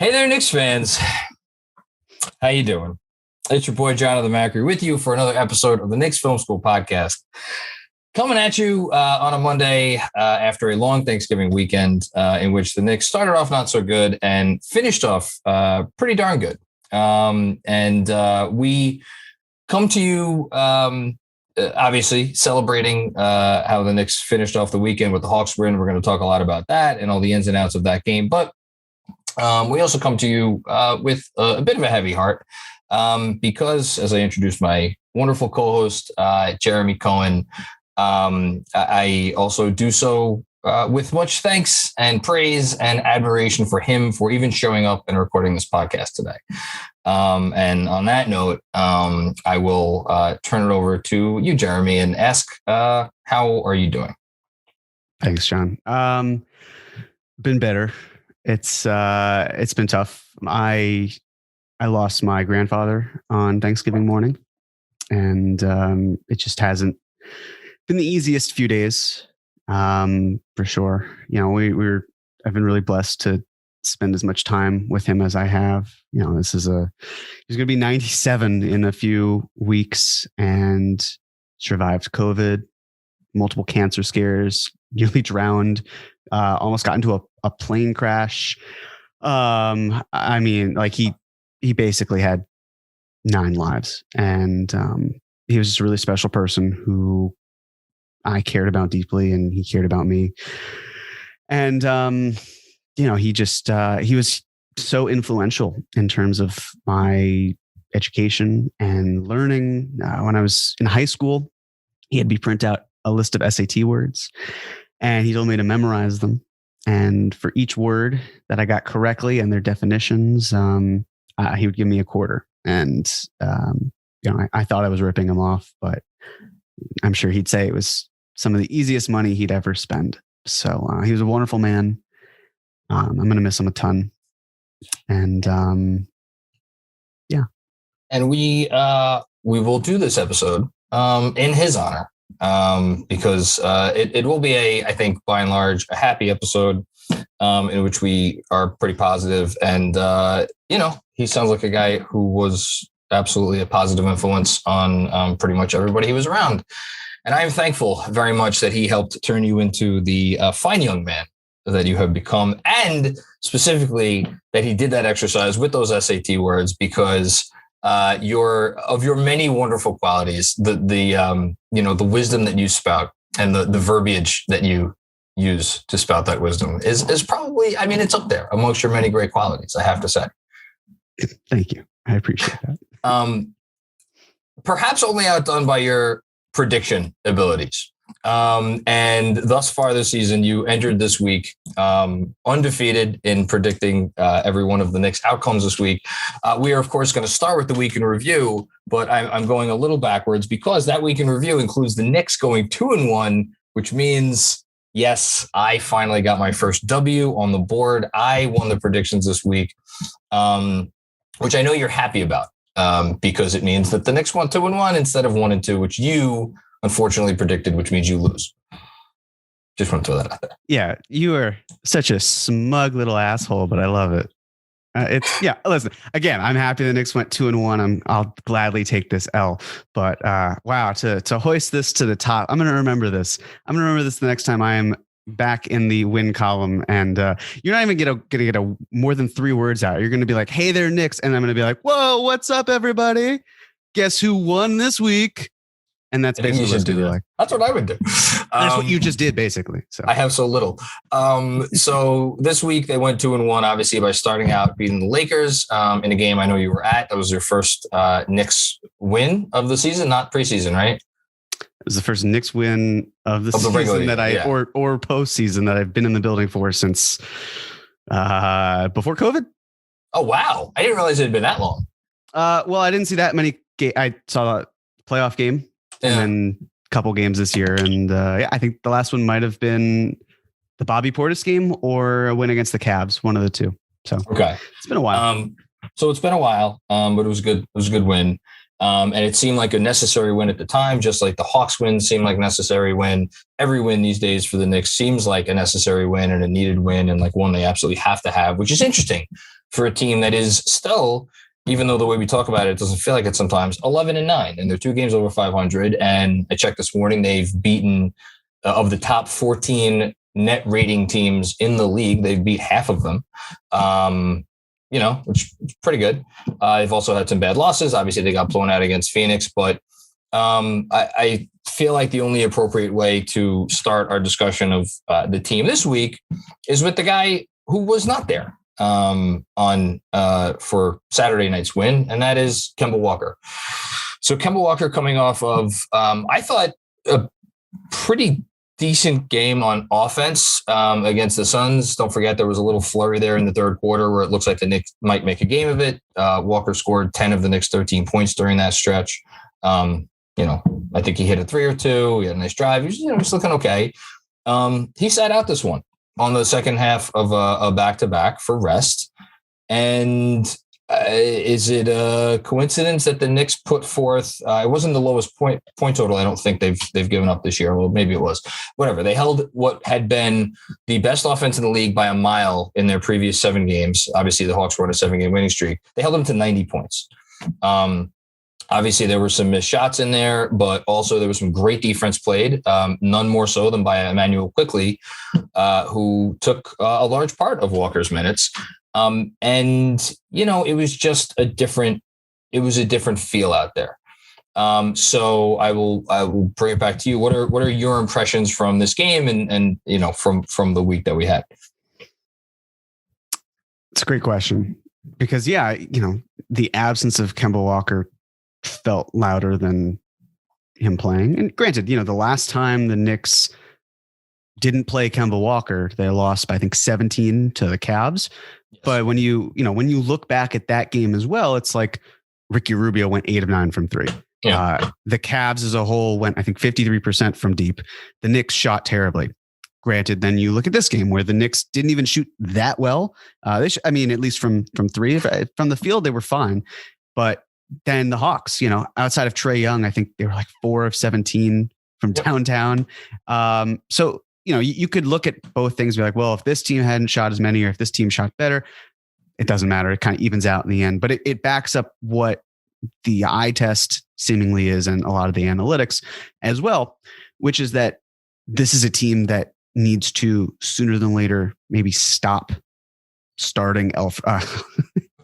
Hey there, Knicks fans. How you doing? It's your boy, Jonathan Macri, with you for another episode of the Knicks Film School Podcast. Coming at you on a Monday after a long Thanksgiving weekend in which the Knicks started off not so good and finished off pretty darn good. We come to you obviously celebrating how the Knicks finished off the weekend with the Hawks win. We're going to talk a lot about that and all the ins and outs of that game. But we also come to you with a bit of a heavy heart because, as I introduced my wonderful co-host, Jeremy Cohen, I also do so with much thanks and praise and admiration for him for even showing up and recording this podcast today. And on that note, I will turn it over to you, Jeremy, and ask, how are you doing? Thanks, John. Been better. It's been tough. I lost my grandfather on Thanksgiving morning, and it just hasn't been the easiest few days, for sure. You know, I've been really blessed to spend as much time with him as I have. You know, he's going to be 97 in a few weeks and survived COVID, multiple cancer scares, nearly drowned, almost got into a plane crash. I mean, like he basically had 9 lives, and he was just a really special person who I cared about deeply, and he cared about me. And you know, he was so influential in terms of my education and learning. When I was in high school, he had me print out a list of SAT words, and he told me to memorize them. And for each word that I got correctly and their definitions, he would give me a quarter. And you know, I thought I was ripping him off, but I'm sure he'd say it was some of the easiest money he'd ever spend. So he was a wonderful man. I'm going to miss him a ton. And yeah. And we will do this episode in his honor. Because it will be I think by and large, a happy episode in which we are pretty positive. And, you know, he sounds like a guy who was absolutely a positive influence on pretty much everybody he was around. And I am thankful very much that he helped turn you into the fine young man that you have become. And specifically that he did that exercise with those SAT words, because your many wonderful qualities, the wisdom that you spout and the verbiage that you use to spout that wisdom is probably, I mean, it's up there amongst your many great qualities, I have to say. Thank you. I appreciate that. Perhaps only outdone by your prediction abilities. And thus far this season, you entered this week undefeated in predicting every one of the Knicks outcomes this week. We are, of course, going to start with the week in review, but I'm going a little backwards because that week in review includes the Knicks going 2-1, which means, yes, I finally got my first W on the board. I won the predictions this week, which I know you're happy about because it means that the Knicks won 2-1 instead of 1-2, which you unfortunately predicted, which means you lose. Just want to throw that out there. Yeah, you are such a smug little asshole, but I love it. Listen, again, I'm happy the Knicks went 2-1. I'll gladly take this L, but wow, to hoist this to the top, I'm going to remember this. I'm going to remember this the next time I am back in the win column, and you're not even going to get more than 3 words out. You're going to be like, "Hey there, Knicks," and I'm going to be like, "Whoa, what's up, everybody? Guess who won this week?" And that's basically what do. Like. That's what I would do. That's what you just did, basically. So I have so little. So this week they went 2-1, obviously by starting out beating the Lakers in a game I know you were at. That was your first Knicks win of the season, not preseason, right? It was the first Knicks win of the season that or postseason that I've been in the building for since before COVID. Oh wow! I didn't realize it had been that long. Well, I didn't see that many. I saw a playoff game. And then a couple games this year. And I think the last one might have been the Bobby Portis game or a win against the Cavs, one of the two. So okay, it's been a while. But it was good. It was a good win. And it seemed like a necessary win at the time, just like the Hawks win seemed like a necessary win. Every win these days for the Knicks seems like a necessary win and a needed win and like one they absolutely have to have, which is interesting for a team that is still, even though the way we talk about it doesn't feel like it sometimes, 11-9, and they're 2 games over 500. And I checked this morning, they've beaten of the top 14 net rating teams in the league, they've beat half of them. Which is pretty good. They've also had some bad losses. Obviously, they got blown out against Phoenix, but I feel like the only appropriate way to start our discussion of the team this week is with the guy who was not there for Saturday night's win, and that is Kemba Walker. So Kemba Walker coming off of, I thought, a pretty decent game on offense against the Suns. Don't forget there was a little flurry there in the third quarter where it looks like the Knicks might make a game of it. Walker scored 10 of the Knicks' 13 points during that stretch. I think he hit a 3 or 2. He had a nice drive. He was looking okay. He sat out this one on the second half of a back-to-back for rest. And is it a coincidence that the Knicks put forth? It wasn't the lowest point total. I don't think they've given up this year. Well, maybe it was. Whatever. They held what had been the best offense in the league by a mile in their previous 7 games. Obviously, the Hawks were on a 7-game winning streak. They held them to 90 points. Obviously, there were some missed shots in there, but also there was some great defense played, none more so than by Emmanuel Quickley, who took a large part of Walker's minutes. It was just a different feel out there. So I will bring it back to you. What are your impressions from this game and from the week that we had? It's a great question because, the absence of Kemba Walker felt louder than him playing. And granted, the last time the Knicks didn't play Kemba Walker, they lost by, I think, 17 to the Cavs. Yes. But when you look back at that game as well, it's like Ricky Rubio went 8 of 9 from 3. Yeah. The Cavs as a whole went, I think, 53% from deep. The Knicks shot terribly. Granted, then you look at this game where the Knicks didn't even shoot that well. At least from 3, from the field, they were fine. But then the Hawks, outside of Trae Young, I think they were like 4 of 17 from downtown. So, you could look at both things and be like, well, if this team hadn't shot as many or if this team shot better, it doesn't matter. It kind of evens out in the end. But it backs up what the eye test seemingly is and a lot of the analytics as well, which is that this is a team that needs to sooner than later maybe stop starting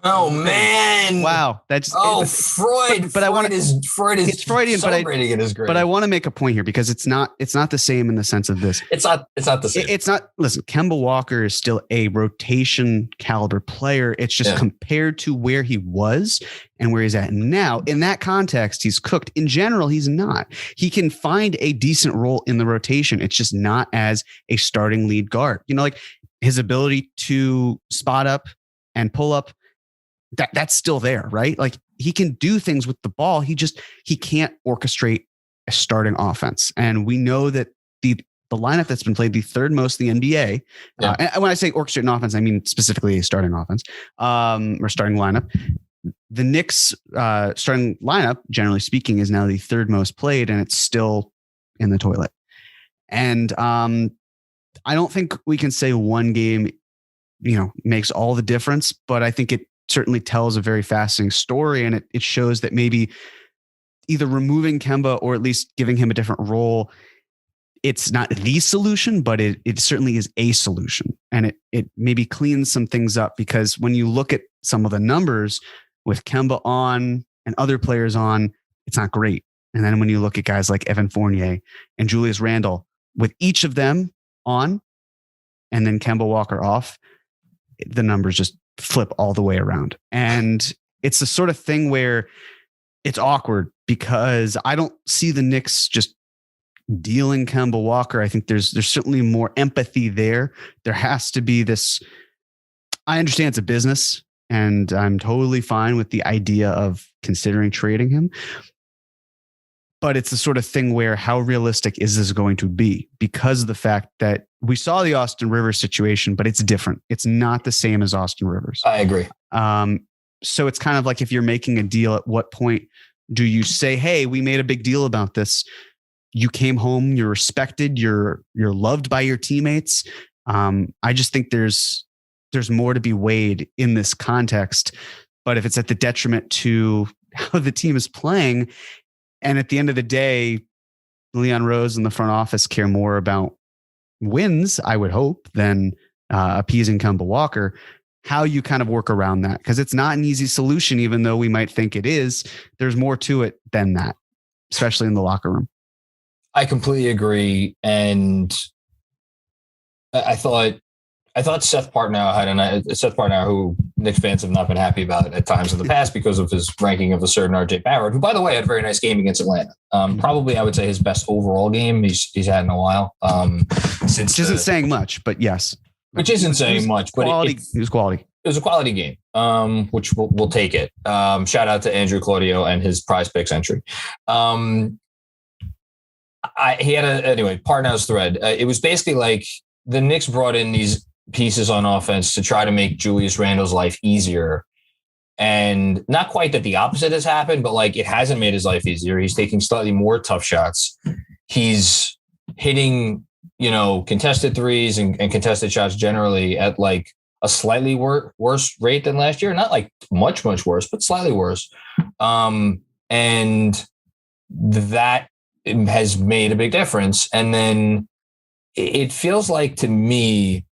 Oh man! Wow, Freud. But Freud is it's Freudian, celebrating in his grave. But I want to make a point here because it's not the same in the sense of this. It's not the same. It's not. Listen, Kemba Walker is still a rotation caliber player. It's just compared to where he was and where he's at now. In that context, he's cooked. In general, he's not. He can find a decent role in the rotation. It's just not as a starting lead guard. Like his ability to spot up and pull up. That's still there, right? Like he can do things with the ball. He can't orchestrate a starting offense. And we know that the lineup that's been played the third most in the NBA. And when I say orchestrate an offense, I mean specifically a starting offense or starting lineup. The Knicks starting lineup, generally speaking, is now the third most played, and it's still in the toilet. And I don't think we can say one game, makes all the difference, but I think it certainly tells a very fascinating story, and it shows that maybe either removing Kemba or at least giving him a different role, it's not the solution, but it certainly is a solution, and it maybe cleans some things up, because when you look at some of the numbers with Kemba on and other players on, it's not great. And then when you look at guys like Evan Fournier and Julius Randle, with each of them on and then Kemba Walker off, the numbers just flip all the way around. And it's the sort of thing where it's awkward because I don't see the Knicks just dealing Kemba Walker. I think there's certainly more empathy there. There has to be this. I understand it's a business, and I'm totally fine with the idea of considering trading him. But it's the sort of thing where how realistic is this going to be? Because of the fact that we saw the Austin Rivers situation, but it's different. It's not the same as Austin Rivers. I agree. So it's kind of like if you're making a deal, at what point do you say, hey, we made a big deal about this. You came home, you're respected, you're loved by your teammates. I just think there's there's more to be weighed in this context. But if it's at the detriment to how the team is playing, and at the end of the day, Leon Rose and the front office care more about wins, I would hope, than appeasing Kemba Walker, how you kind of work around that. Because it's not an easy solution, even though we might think it is. There's more to it than that, especially in the locker room. I completely agree. And I thought Seth Partnow, who Knicks fans have not been happy about at times in the past because of his ranking of a certain RJ Barrett, who, by the way, had a very nice game against Atlanta. Probably, I would say, his best overall game he's had in a while. Which isn't saying much, but yes. Which isn't saying much, but it was quality. It was a quality game, which we'll take it. Shout out to Andrew Claudio and his Prize Picks entry. Partnow's thread. It was basically like the Knicks brought in these pieces on offense to try to make Julius Randle's life easier. And not quite that the opposite has happened, but like it hasn't made his life easier. He's taking slightly more tough shots. He's hitting, contested threes and contested shots generally at like a slightly worse rate than last year. Not like much worse, but slightly worse. And that has made a big difference. And then it feels like, to me,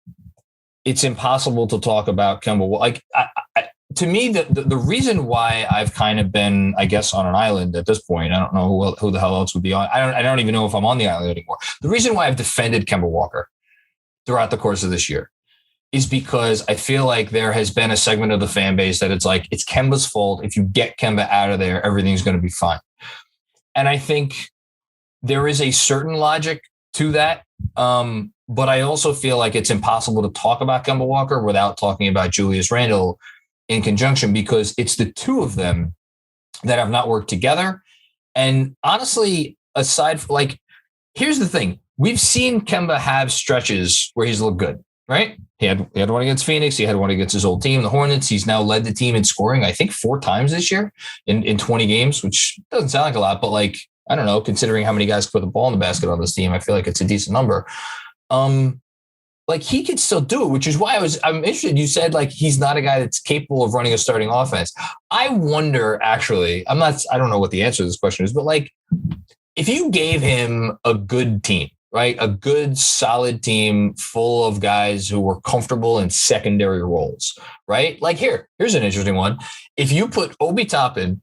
it's impossible to talk about Kemba. Like, to me, the reason why I've kind of been, I guess, on an island at this point, I don't know who the hell else would be on. I don't even know if I'm on the island anymore. The reason why I've defended Kemba Walker throughout the course of this year is because I feel like there has been a segment of the fan base that it's like, it's Kemba's fault. If you get Kemba out of there, everything's going to be fine. And I think there is a certain logic to that. But I also feel like it's impossible to talk about Kemba Walker without talking about Julius Randle in conjunction, because it's the two of them that have not worked together. And honestly, aside from, like, here's the thing. We've seen Kemba have stretches where he's looked good, right? He had one against Phoenix. He had one against his old team, the Hornets. He's now led the team in scoring, I think, 4 times this year in 20 games, which doesn't sound like a lot, but like, I don't know, considering how many guys put the ball in the basket on this team, I feel like it's a decent number. Like, he could still do it, which is why I'm interested. You said like he's not a guy that's capable of running a starting offense. I wonder, actually, I don't know what the answer to this question is, but like, if you gave him a good team, right? A good, solid team full of guys who were comfortable in secondary roles, right? Like, here's an interesting one. If you put Obi Toppin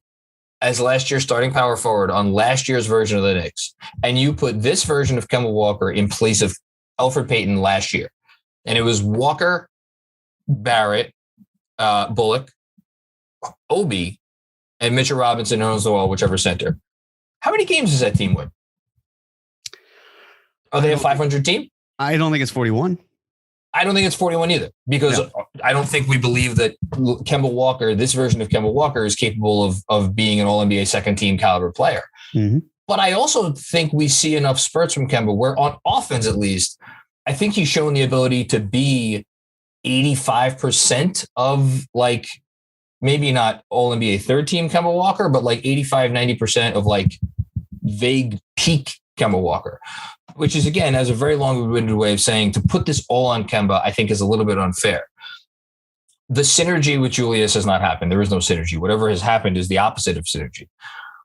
as last year's starting power forward on last year's version of the Knicks, and you put this version of Kemba Walker in place of Elfrid Payton last year, and it was Walker, Barrett, Bullock, Obi, and Mitchell Robinson, Noel, whichever center. How many games does that team win? Are they a 500 team? I don't think it's 41. I don't think it's 41 either, because I don't think we believe that Kemba Walker, this version of Kemba Walker, is capable of being an All-NBA second team caliber player. Mm-hmm. But I also think we see enough spurts from Kemba where, on offense at least, I think he's shown the ability to be 85% of, like, maybe not All-NBA third team Kemba Walker, but like 85, 90% of like vague peak Kemba Walker, which is, again, as a very long-winded way of saying, to put this all on Kemba, I think is a little bit unfair. The synergy with Julius has not happened. There is no synergy. Whatever has happened is the opposite of synergy.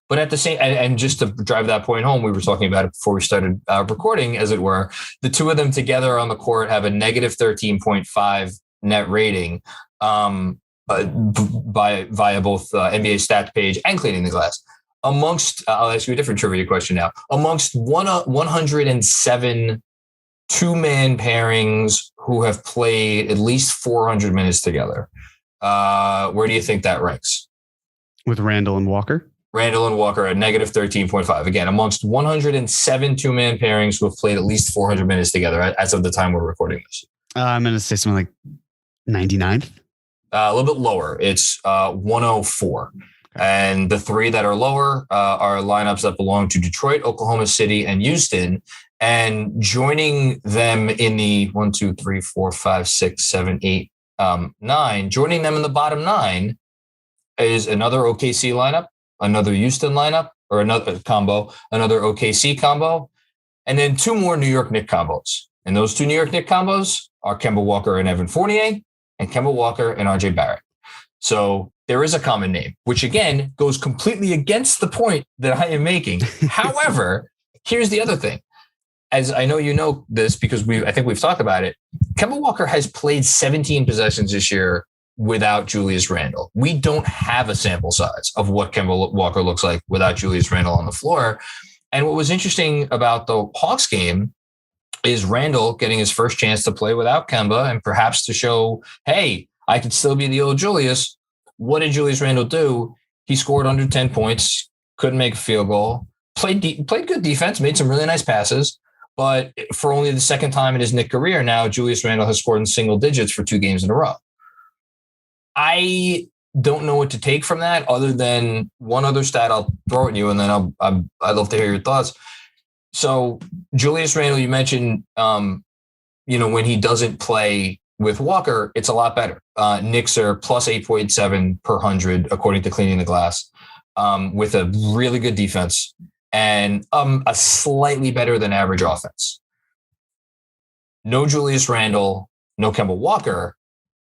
But at the same, and just to drive that point home, we were talking about it before we started recording, as it were. The two of them together on the court have a negative 13.5 net rating via both NBA stats page and Cleaning the Glass. Amongst, I'll ask you a different trivia question now. Amongst 107 two-man pairings who have played at least 400 minutes together, where do you think that ranks? With Randle and Walker? Randle and Walker at negative 13.5. Again, amongst 107 two-man pairings who have played at least 400 minutes together as of the time we're recording this. I'm going to say something like 99th. A little bit lower. It's 104. And the three that are lower are lineups that belong to Detroit, Oklahoma City, and Houston. And joining them in the 1, 2, 3, 4, 5, 6, 7, 8, 9, joining them in the bottom 9 is another OKC lineup, another Houston lineup, or another combo, another OKC combo, and then 2 more New York Knicks combos. And those 2 New York Knicks combos are Kemba Walker and Evan Fournier, and Kemba Walker and RJ Barrett. So there is a common name, which again goes completely against the point that I am making. However, here's the other thing. As I know you know this because I think we've talked about it. Kemba Walker has played 17 possessions this year without Julius Randle. We don't have a sample size of what Kemba Walker looks like without Julius Randle on the floor. And what was interesting about the Hawks game is Randle getting his first chance to play without Kemba and perhaps to show, hey, I could still be the old Julius. What did Julius Randle do? He scored under 10 points, couldn't make a field goal, played good defense, made some really nice passes. But for only the second time in his Knicks career now, Julius Randle has scored in single digits for 2 games in a row. I don't know what to take from that other than one other stat I'll throw at you, and then I'd love to hear your thoughts. So Julius Randle, you mentioned, when he doesn't play with Walker, it's a lot better. Knicks are plus 8.7 per 100, according to Cleaning the Glass, with a really good defense and a slightly better than average offense. No Julius Randle, no Kemba Walker,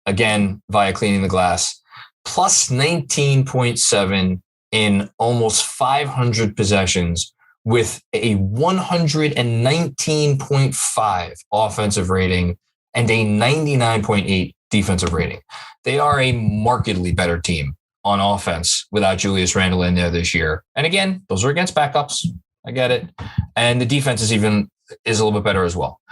again, via Cleaning the Glass, plus 19.7 in almost 500 possessions with a 119.5 offensive rating and a 99.8 defensive rating. They are a markedly better team on offense without Julius Randle in there this year. And again, those are against backups. I get it. And the defense is a little bit better as well.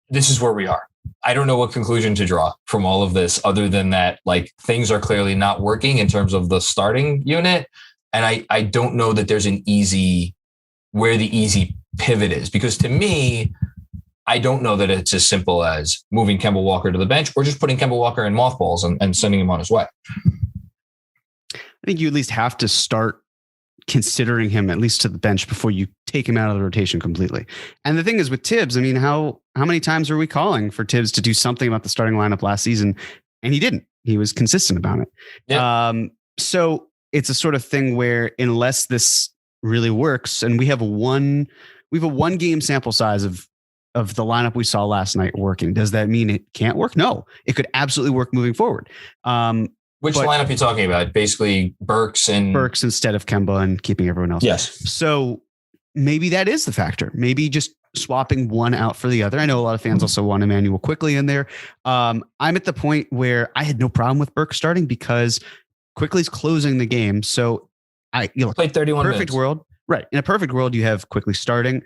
This is where we are. I don't know what conclusion to draw from all of this other than that, like, things are clearly not working in terms of the starting unit. And I don't know that there's where the easy pivot is, because to me, I don't know that it's as simple as moving Kemba Walker to the bench or just putting Kemba Walker in mothballs and sending him on his way. I think you at least have to start considering him at least to the bench before you take him out of the rotation completely. And the thing is with Tibbs, I mean, how many times were we calling for Tibbs to do something about the starting lineup last season? And he didn't. He was consistent about it. Yeah. So it's a sort of thing where unless this really works, and we have a one game sample size of the lineup we saw last night working, does that mean it can't work? No, it could absolutely work moving forward. Which lineup are you talking about? Basically Burks instead of Kemba and keeping everyone else. Yes. So maybe that is the factor. Maybe just swapping one out for the other. I know a lot of fans also want Emmanuel Quickley in there. I'm at the point where I had no problem with Burks starting because Quickley's closing the game. So played 31 perfect minutes. World. Right. In a perfect world, you have Quickley starting,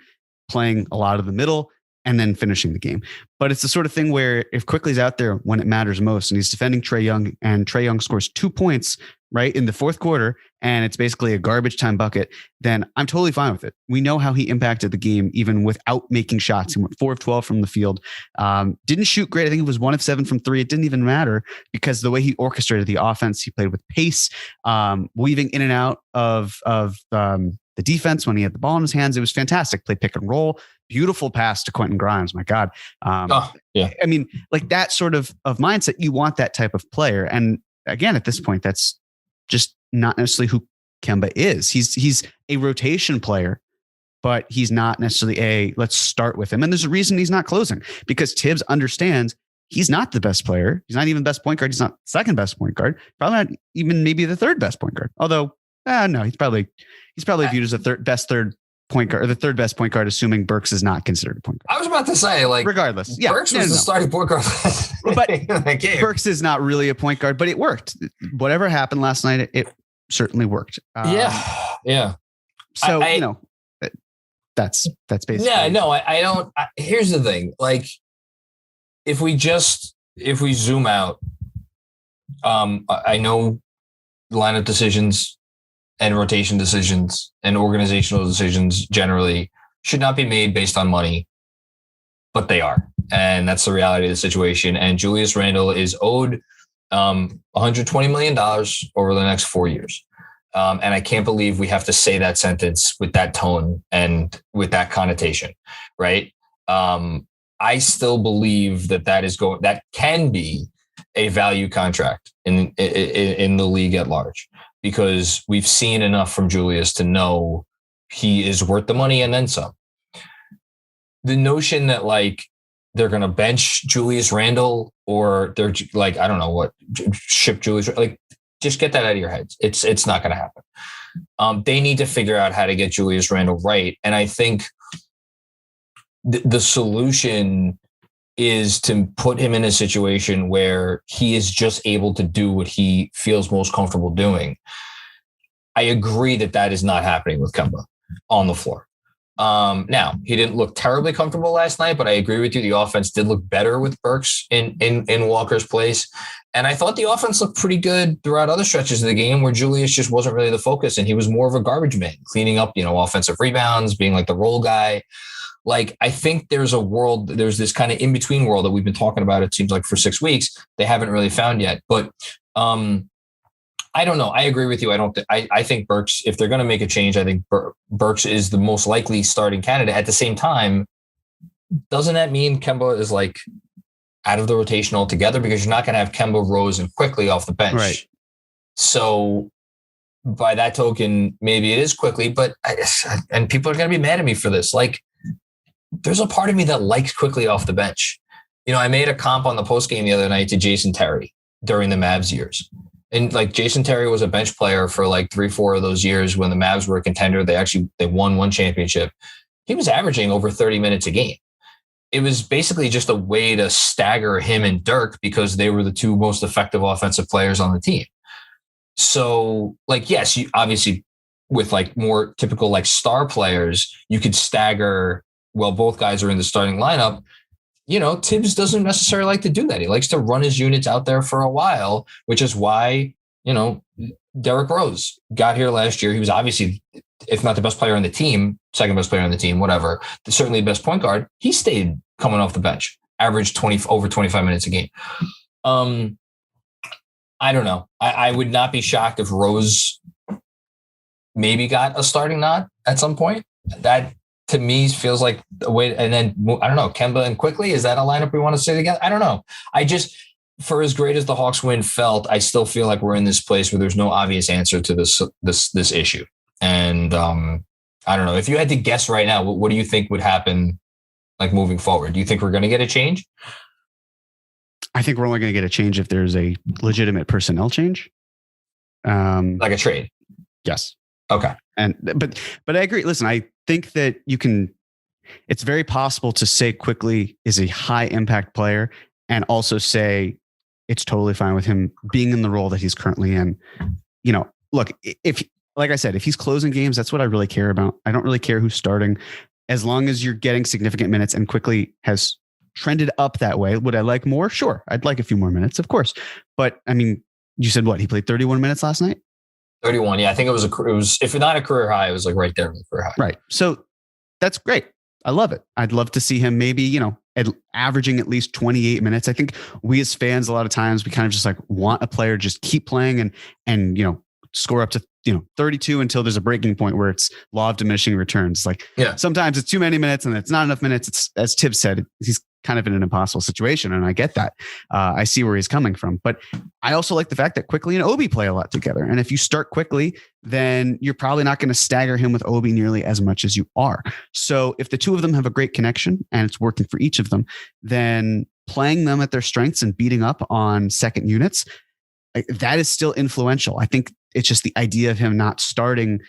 playing a lot of the middle, and then finishing the game. But it's the sort of thing where if Quickley's out there when it matters most and he's defending Trae Young and Trae Young scores 2 points right in the fourth quarter and it's basically a garbage time bucket, then I'm totally fine with it. We know how he impacted the game even without making shots. He went 4 of 12 from the field. Didn't shoot great. I think it was 1 of 7 from 3. It didn't even matter because the way he orchestrated the offense, he played with pace, weaving in and out of the defense when he had the ball in his hands. It was fantastic. Played pick and roll. Beautiful pass to Quentin Grimes. My God. Yeah. I mean, like that sort of mindset, you want that type of player. And again, at this point, that's just not necessarily who Kemba is. He's a rotation player, but he's not necessarily let's start with him. And there's a reason he's not closing because Tibbs understands he's not the best player. He's not even best point guard. He's not second best point guard. Probably not even maybe the third best point guard. Although, no, he's probably viewed as the third best point guard, or the third best point guard, assuming Burks is not considered a point guard. I was about to say, regardless, yeah, Burks was the starting point guard. But Burks is not really a point guard, but it worked. Whatever happened last night, it certainly worked. Yeah. So that's basically. Yeah, no, I don't. Here's the thing: like, if we zoom out, I know lineup decisions and rotation decisions and organizational decisions generally should not be made based on money, but they are. And that's the reality of the situation. And Julius Randle is owed $120 million over the next 4 years. And I can't believe we have to say that sentence with that tone and with that connotation, right? I still believe that can be a value contract in the league at large, because we've seen enough from Julius to know he is worth the money and then some. The notion that they're going to bench Julius Randle, or they're like, I don't know what, ship Julius, like, just get that out of your heads. It's not going to happen. They need to figure out how to get Julius Randle right. And I think the solution is to put him in a situation where he is just able to do what he feels most comfortable doing. I agree that is not happening with Kemba on the floor. Now, he didn't look terribly comfortable last night, but I agree with you. The offense did look better with Burks in Walker's place. And I thought the offense looked pretty good throughout other stretches of the game where Julius just wasn't really the focus, and he was more of a garbage man, cleaning up, offensive rebounds, being like the role guy. Like, I think there's this kind of in-between world that we've been talking about, it seems like, for 6 weeks. They haven't really found yet. But I don't know. I agree with you. I think Burks, if they're going to make a change, I think Burks is the most likely starting candidate. At the same time, doesn't that mean Kemba is like out of the rotation altogether? Because you're not going to have Kemba, Rose, and Quickly off the bench. Right. So by that token, maybe it is Quickly, but and people are going to be mad at me for this. Like, there's a part of me that likes Quickly off the bench. I made a comp on the post game the other night to Jason Terry during the Mavs years. And like, Jason Terry was a bench player for like 3-4 of those years when the Mavs were a contender. They won one championship. He was averaging over 30 minutes a game. It was basically just a way to stagger him and Dirk because they were the two most effective offensive players on the team. So, like, yes, you obviously, with like more typical like star players, you could stagger. Well, both guys are in the starting lineup. Tibbs doesn't necessarily like to do that. He likes to run his units out there for a while, which is why, Derrick Rose got here last year. He was obviously, if not the best player on the team, second best player on the team, whatever, certainly the best point guard. He stayed coming off the bench, averaged over 25 minutes a game. I don't know. I would not be shocked if Rose maybe got a starting nod at some point. That, to me, feels like a way. And then, I don't know, Kemba and Quickly, is that a lineup we want to see together? I don't know. For as great as the Hawks win felt, I still feel like we're in this place where there's no obvious answer to this issue. And I don't know. If you had to guess right now, what do you think would happen, like, moving forward? Do you think we're going to get a change? I think we're only going to get a change if there's a legitimate personnel change. Like a trade? Yes. Okay. But I agree. Listen, I think that it's very possible to say Quickly is a high impact player and also say it's totally fine with him being in the role that he's currently in. Look, like I said, if he's closing games, that's what I really care about. I don't really care who's starting, as long as you're getting significant minutes, and Quickly has trended up that way. Would I like more? Sure. I'd like a few more minutes, of course. But I mean, you said what? He played 31 minutes last night? 31. Yeah, I think it was, if not a career high, it was like right there with career high. Right. So that's great. I love it. I'd love to see him maybe, averaging at least 28 minutes. I think we as fans, a lot of times we kind of just like want a player just keep playing and score up to, 32 until there's a breaking point where it's law of diminishing returns. Like, yeah, sometimes it's too many minutes and it's not enough minutes. It's, as Tibbs said, he's kind of in an impossible situation. And I get that. I see where he's coming from, but I also like the fact that Quickly and Obi play a lot together. And if you start Quickly, then you're probably not going to stagger him with Obi nearly as much as you are. So if the two of them have a great connection and it's working for each of them, then playing them at their strengths and beating up on second units, that is still influential. I think it's just the idea of him not starting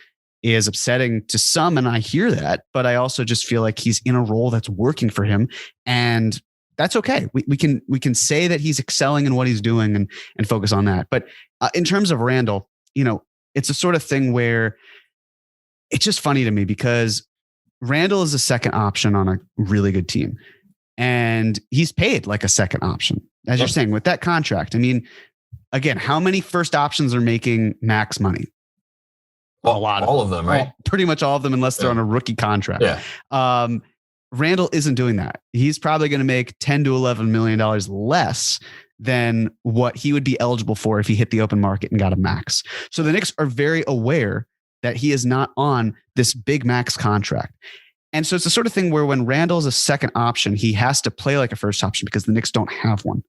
is upsetting to some. And I hear that, but I also just feel like he's in a role that's working for him. And that's okay. We can say that he's excelling in what he's doing and focus on that. But in terms of Randle, it's a sort of thing where it's just funny to me because Randle is a second option on a really good team. And he's paid like a second option, as you're saying, with that contract. I mean, again, how many first options are making max money? Well, a lot, all of them, right? Pretty much all of them, unless they're on a rookie contract. Yeah. Randle isn't doing that. He's probably going to make $10 to $11 million less than what he would be eligible for if he hit the open market and got a max. So the Knicks are very aware that he is not on this big max contract. And so it's the sort of thing where when Randle is a second option, he has to play like a first option because the Knicks don't have one.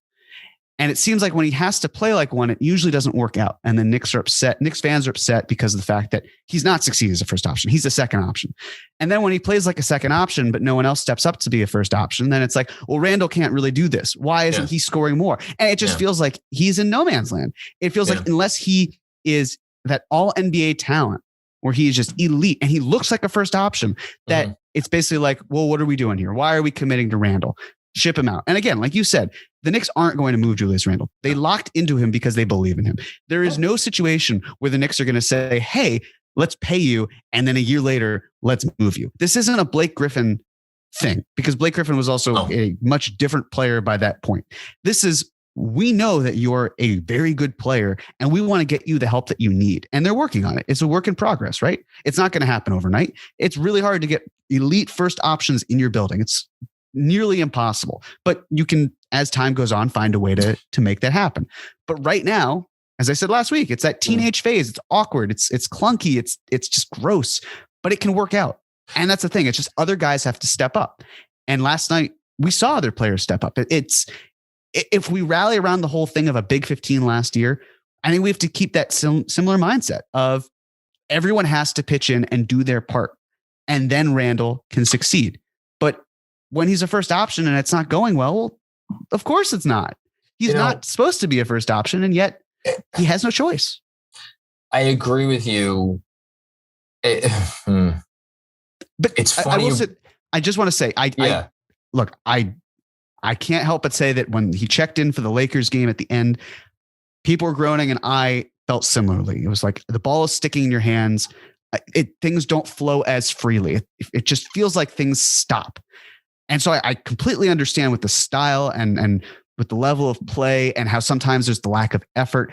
And it seems like when he has to play like one, it usually doesn't work out. And then Knicks are upset. Knicks fans are upset because of the fact that he's not succeeding as a first option. He's a second option. And then when he plays like a second option, but no one else steps up to be a first option, then it's like, well, Randle can't really do this. Why isn't he scoring more? And it just feels like he's in no man's land. It feels like unless he is that all NBA talent where he is just elite and he looks like a first option, that it's basically like, well, what are we doing here? Why are we committing to Randle? Ship him out. And again, like you said, the Knicks aren't going to move Julius Randle. They locked into him because they believe in him. There is no situation where the Knicks are going to say, hey, let's pay you. And then a year later, let's move you. This isn't a Blake Griffin thing, because Blake Griffin was also a much different player by that point. This is, we know that you're a very good player and we want to get you the help that you need. And they're working on it. It's a work in progress, right? It's not going to happen overnight. It's really hard to get elite first options in your building. It's nearly impossible, but you can, as time goes on, find a way to make that happen. But right now, as I said last week, it's that teenage phase. It's awkward. It's clunky. It's just gross, but it can work out. And that's the thing. It's just other guys have to step up. And last night we saw other players step up. If we rally around the whole thing of a Big 15 last year, I think we have to keep that similar mindset of everyone has to pitch in and do their part, and then Randle can succeed. But when he's a first option and it's not going well, of course it's not. He's not supposed to be a first option, and yet he has no choice. I agree with you. But it's funny. I just want to say, I can't help but say that when he checked in for the Lakers game at the end, people were groaning and I felt similarly. It was like the ball is sticking in your hands. Things don't flow as freely. It just feels like things stop. And so I completely understand with the style and with the level of play and how sometimes there's the lack of effort.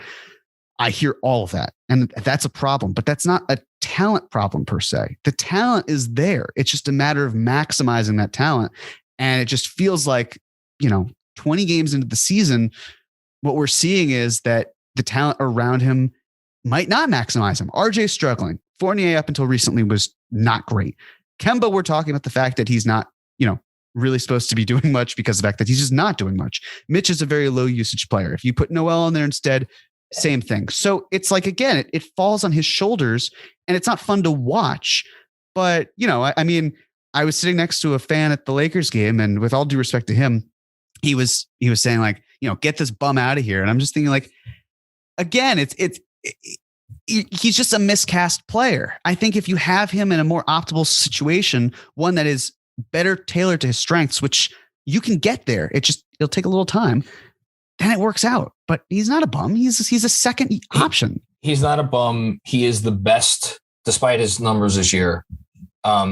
I hear all of that. And that's a problem, but that's not a talent problem per se. The talent is there. It's just a matter of maximizing that talent. And it just feels like, 20 games into the season, what we're seeing is that the talent around him might not maximize him. RJ struggling. Fournier up until recently was not great. Kemba, we're talking about the fact that he's not, really supposed to be doing much because of the fact that he's just not doing much. Mitch is a very low usage player. If you put Noel on there instead, same thing. So it's like, again, it falls on his shoulders and it's not fun to watch. But, I was sitting next to a fan at the Lakers game, and with all due respect to him, he was saying like, get this bum out of here. And I'm just thinking like, again, he's just a miscast player. I think if you have him in a more optimal situation, one that is better tailored to his strengths, which you can get there, it'll take a little time, then it works out. But he's not a bum. He's a second option. He's not a bum. He is the best, despite his numbers this year.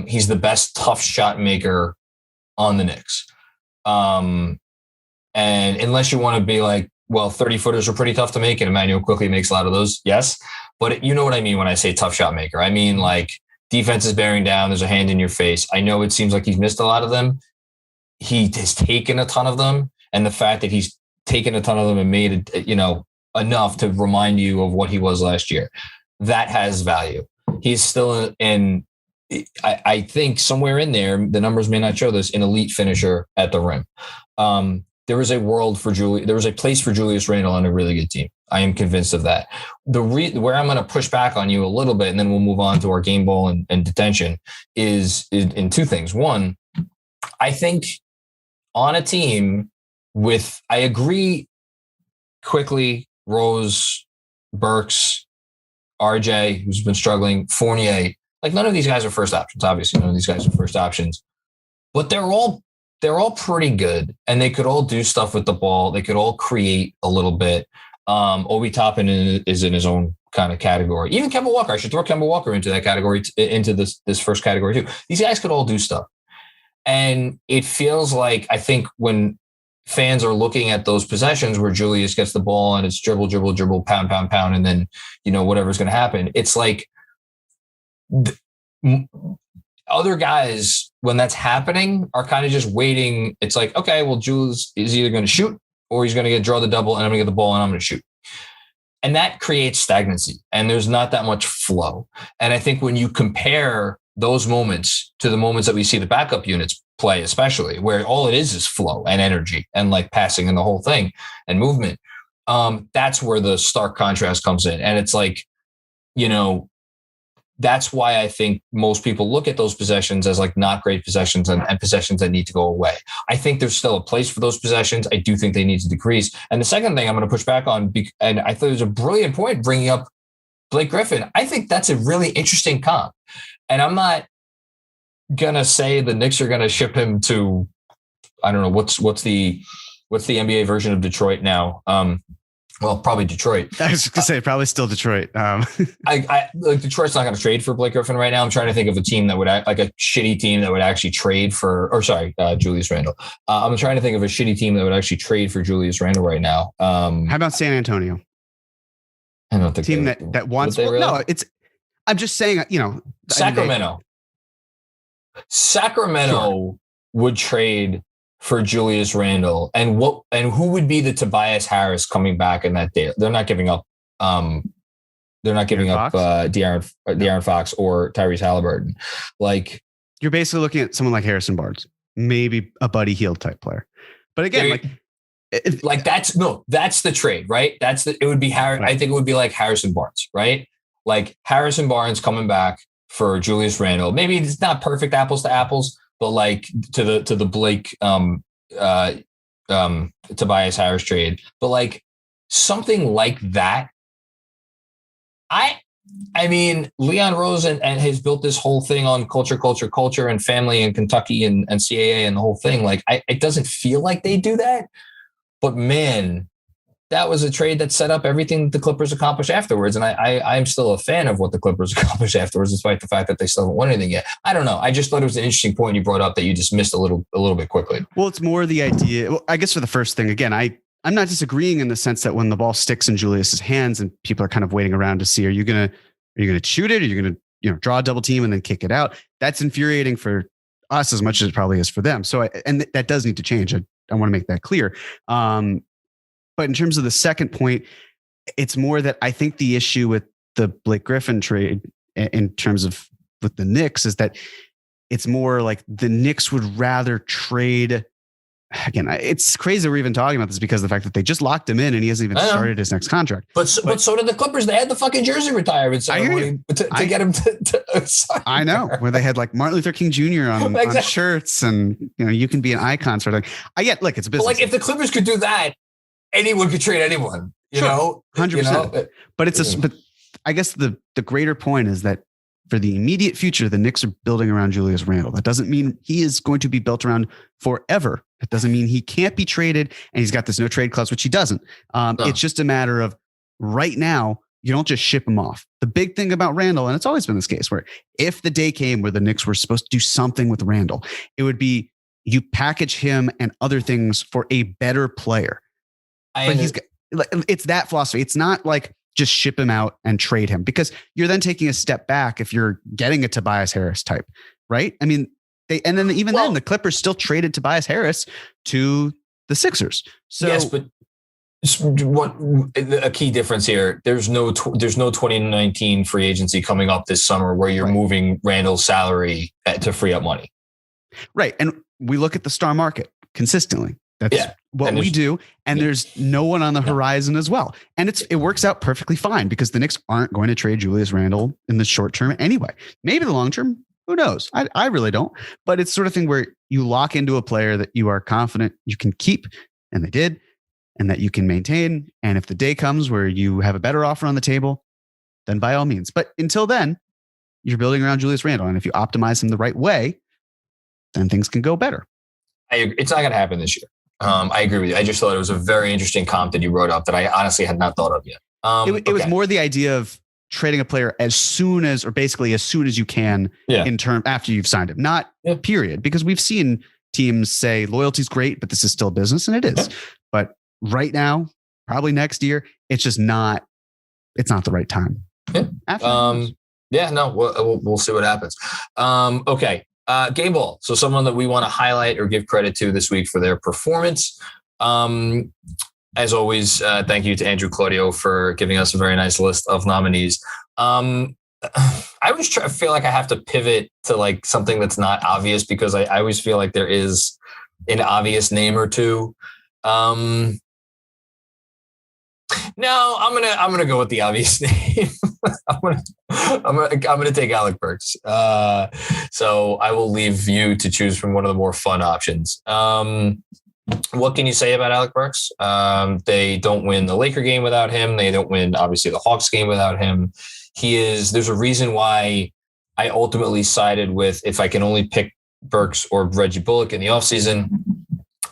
He's the best tough shot maker on the Knicks. And unless you want to be like, well, 30-footers are pretty tough to make, and Emmanuel quickly makes a lot of those. Yes. But you know what I mean when I say tough shot maker. I mean, like, defense is bearing down. There's a hand in your face. I know it seems like he's missed a lot of them. He has taken a ton of them. And the fact that he's taken a ton of them and made it, enough to remind you of what he was last year, that has value. He's still I think somewhere in there, the numbers may not show this, an elite finisher at the rim. There is a place for Julius Randle on a really good team. I am convinced of that. Where I'm going to push back on you a little bit, and then we'll move on to our game ball and detention, is in two things. One, I think on a team I agree quickly, Rose, Burks, RJ, who's been struggling, Fournier, like none of these guys are first options. Obviously, none of these guys are first options, but they're all pretty good, and they could all do stuff with the ball. They could all create a little bit. Obi Toppin is in his own kind of category. Even Kemba Walker, I should throw Kemba Walker into that category, into this first category too. These guys could all do stuff. And it feels like, I think when fans are looking at those possessions where Julius gets the ball and it's dribble, dribble, dribble, pound, pound, pound, and then, whatever's going to happen, it's like other guys, when that's happening, are kind of just waiting. It's like, okay, well, Julius is either going to shoot or he's going to draw the double, and I'm going to get the ball and I'm going to shoot. And that creates stagnancy, and there's not that much flow. And I think when you compare those moments to the moments that we see the backup units play, especially where all it is flow and energy and like passing and the whole thing and movement. That's where the stark contrast comes in. And it's like, that's why I think most people look at those possessions as like not great possessions and possessions that need to go away. I think there's still a place for those possessions. I do think they need to decrease. And the second thing I'm going to push back on, and I thought it was a brilliant point bringing up Blake Griffin. I think that's a really interesting comp. And I'm not going to say the Knicks are going to ship him to, I don't know, what's the NBA version of Detroit now? Well, probably Detroit. I was going to say probably still Detroit. I like Detroit's not going to trade for Blake Griffin right now. I'm trying to think of a team that would like a shitty team that would actually trade for, Julius Randle. I'm trying to think of a shitty team that would actually trade for Julius Randle right now. How about San Antonio? I don't think team that wants. Really? No, I'm just saying. Sacramento. Sacramento would trade for Julius Randle, and who would be the Tobias Harris coming back in that day? They're not giving up. De'Aaron Fox or Tyrese Halliburton. Like, you're basically looking at someone like Harrison Barnes, maybe a Buddy Hield type player. But again, that's the trade, right? It would be Harris. Right. I think it would be like Harrison Barnes, right? Like Harrison Barnes coming back for Julius Randle. Maybe it's not perfect apples to apples, but like to the Blake Tobias Harris trade, but like something like that. I mean, Leon Rose and has built this whole thing on culture and family and Kentucky and CAA and the whole thing. Like it doesn't feel like they do that, but man, that was a trade that set up everything the Clippers accomplished afterwards. And I'm still a fan of what the Clippers accomplished afterwards, despite the fact that they still haven't won anything yet. I don't know. I just thought it was an interesting point you brought up that you just missed a little bit quickly. Well, it's more the idea. Well, I guess for the first thing, again, I'm not disagreeing in the sense that when the ball sticks in Julius's hands and people are kind of waiting around to see, are you going to shoot it? Or are you going to, draw a double team and then kick it out? That's infuriating for us as much as it probably is for them. So, that does need to change. I want to make that clear. But in terms of the second point, it's more that I think the issue with the Blake Griffin trade in terms of with the Knicks is that it's more like the Knicks would rather trade. Again, it's crazy we're even talking about this because of the fact that they just locked him in and he hasn't even started his next contract. But so did the Clippers. They had the fucking jersey retirement ceremony to get him to I know, where they had like Martin Luther King Jr. on shirts and, you can be an icon sort of thing. Look, it's a business. But like if the Clippers could do that, anyone could trade anyone, you know, 100%. But I guess the greater point is that for the immediate future, the Knicks are building around Julius Randle. That doesn't mean he is going to be built around forever. That doesn't mean he can't be traded and he's got this no trade clause, which he doesn't. It's just a matter of right now, you don't just ship him off. The big thing about Randle, and it's always been this case, where if the day came where the Knicks were supposed to do something with Randle, it would be you package him and other things for a better player. It's that philosophy. It's not like just ship him out and trade him, because you're then taking a step back if you're getting a Tobias Harris type, right? I mean, then the Clippers still traded Tobias Harris to the Sixers. So yes, but a key difference here, there's no 2019 free agency coming up this summer where you're moving Randle's salary to free up money. Right. And we look at the star market consistently. That's what we do. And there's no one on the horizon as well. And it works out perfectly fine because the Knicks aren't going to trade Julius Randle in the short term anyway. Maybe the long term, who knows? I really don't. But it's sort of thing where you lock into a player that you are confident you can keep, and they did, and that you can maintain. And if the day comes where you have a better offer on the table, then by all means. But until then, you're building around Julius Randle. And if you optimize him the right way, then things can go better. It's not going to happen this year. I agree with you. I just thought it was a very interesting comp that you wrote up that I honestly had not thought of yet. It was more the idea of trading a player as soon as you can in term after you've signed him, not period. Because we've seen teams say loyalty's great, but this is still business, and it is. But right now, probably next year, it's just not. It's not the right time. We'll see what happens. Okay. Game ball. So someone that we want to highlight or give credit to this week for their performance. As always, thank you to Andrew Claudio for giving us a very nice list of nominees. I I always feel like I have to pivot to like something that's not obvious because I always feel like there is an obvious name or two. No, I'm gonna go with the obvious name. I'm gonna take Alec Burks. So I will leave you to choose from one of the more fun options. What can you say about Alec Burks? They don't win the Laker game without him. They don't win, obviously, the Hawks game without him. There's a reason why I ultimately sided with, if I can only pick Burks or Reggie Bullock in the offseason,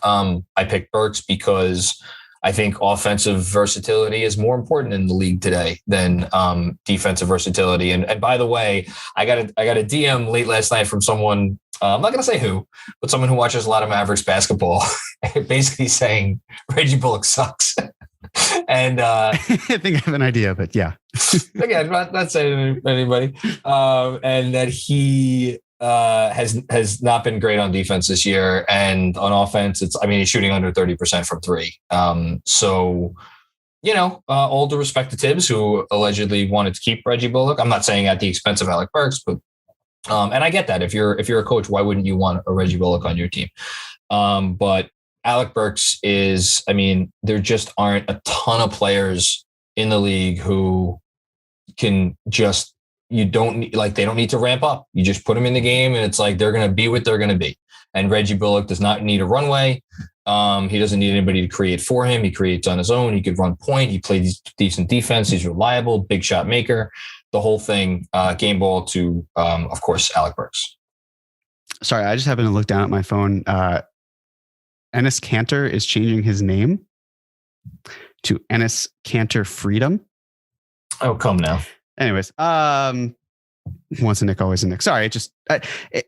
I picked Burks because I think offensive versatility is more important in the league today than defensive versatility. And by the way, I got a DM late last night from someone, I'm not going to say who, but someone who watches a lot of Mavericks basketball, basically saying Reggie Bullock sucks. And I think I have an idea, but yeah. Again, not saying anybody. And that he has not been great on defense this year, and on offense, he's shooting under 30% from three. So, all due respect to Tibbs, who allegedly wanted to keep Reggie Bullock. I'm not saying at the expense of Alec Burks, but and I get that if you're a coach, why wouldn't you want a Reggie Bullock on your team? But Alec Burks there just aren't a ton of players in the league who can just. They don't need to ramp up. You just put them in the game and it's like, they're going to be what they're going to be. And Reggie Bullock does not need a runway. He doesn't need anybody to create for him. He creates on his own. He could run point. He plays decent defense. He's reliable, big shot maker, the whole thing, game ball to, of course, Alec Burks. Sorry, I just happened to look down at my phone. Enes Kanter is changing his name to Enes Kanter Freedom. Oh, come now. Anyways, once a Nick, always a Nick. Sorry,